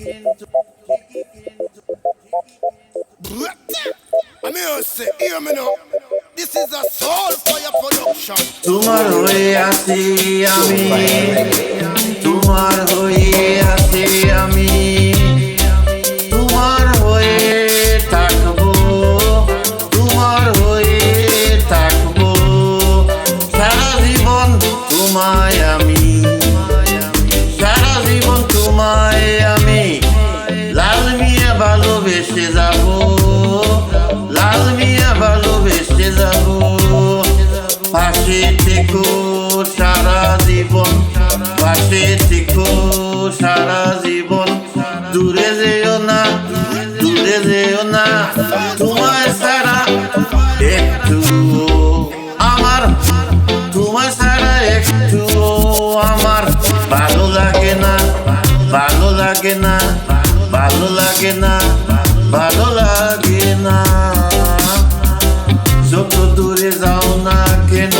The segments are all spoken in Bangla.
Hear me now. This is a soul fire production. তোমার হয়ে আছি আমি, তোমার হয়ে আছি আমি, তোমার হয়ে থাকবো, তোমার হয়ে থাকবো সারা জীবন তোমায় আমি, সারা জীবন তোমায় আমি লাল মিয়া ভালোবেসে যাবো, লাল মিয়া ভালোবেসে যাবো, পাশে থেকো সারা জীবন, পাশে থেকো সারা জীবন, দূরে যেও না, দূরে যেও না, তোমায় ছাড়া একটু আমার, তোমায় ছাড়া একটু আমার ভালো লাগে না, ভালো লাগে না, ভালো লাগে না, ভালো লাগে না। যত দূরে যাও না কেন,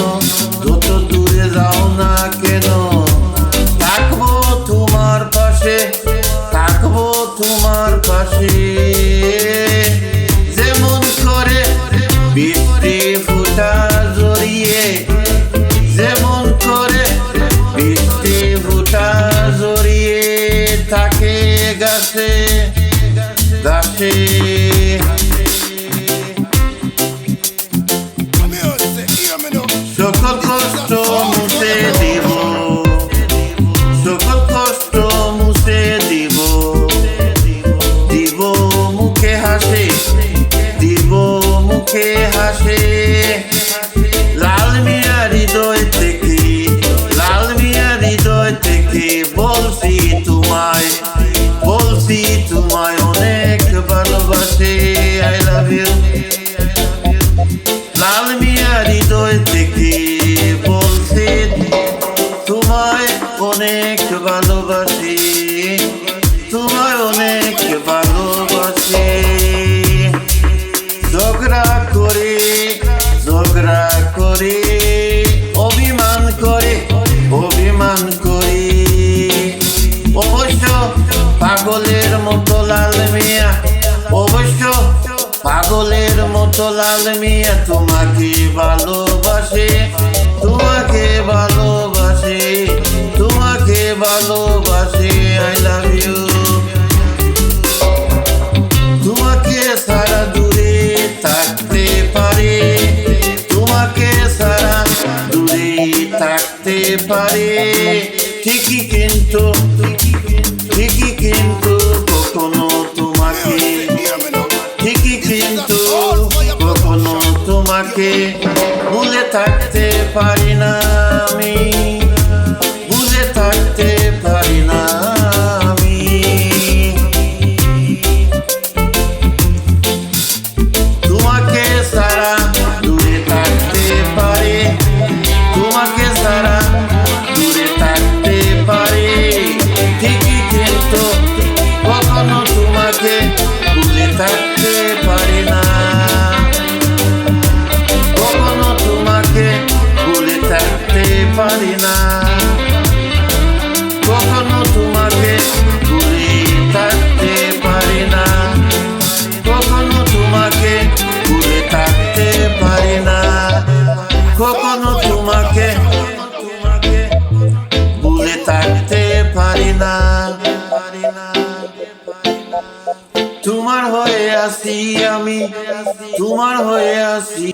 যত দূরে যাও না কেন, থাকবো তোমার পাশে, থাকবো তোমার পাশে। যেমন করে বৃষ্টি ফুটা জড়িয়ে, যেমন করে বৃষ্টি ফুটা জড়িয়ে থাকে গাছে গাছে, সকল কষ্ট মুছে দিব, সকল কষ্ট মুছে দিব, দিব মুখে হাসি, দিব মুখে হাসি, লাল মিয়া হৃদয় থেকে, লাল মিয়া হৃদয় থেকে বলছি তোমায়, বলছি তোমায় অনেক ভালোবাসি, আই লাভ ইউ। লাল মিয়া হৃদয় থেকে বলছি তোমায় অনেক ভালোবাসি, তোমায় অনেক ভালোবাসি। ঝগড়া করে, ঝগড়া করে, অভিমান করে, অভিমান করি, অবশ্য পাগলের মতো লাল মিয়া, অবশ্য পাগলের মতো লাল মিয়া তোমাকে ভালোবাসে, তোমাকে ভালোবাসে, তোমাকে ভালোবাসে, আই লাভ ইউ। তোমাকে সারা দূরে থাকতে পারে, তোমাকে সারা দূরে থাকতে পারে, ঠিকই কিন্তু, ঠিকই কিন্তু কখনো তোমাকে, ঠিকই কিন্তু কখনো তোমাকে ভুলে থাকতে পারি না আমি, ভুলে থাকতে পারি না আমি। তোমাকে সারা দূরে থাকতে পারে, তোমাকে সারা দূরে থাকতে পারে, ঠিকই কিন্তু কখনো তোমাকে ভুলে থাকতে পারি না, কখনো তোমাকে ভুলে থাকতে পারি না, কখনো তোমাকে ভুলে থাকতে পারি না, কখনো তোমাকে ভুলে থাকতে পারি না, কখনো তোমাকে ভুলে থাকতে পারি না। তোমার হয়ে আছি আমি, তোমার হয়ে আছি।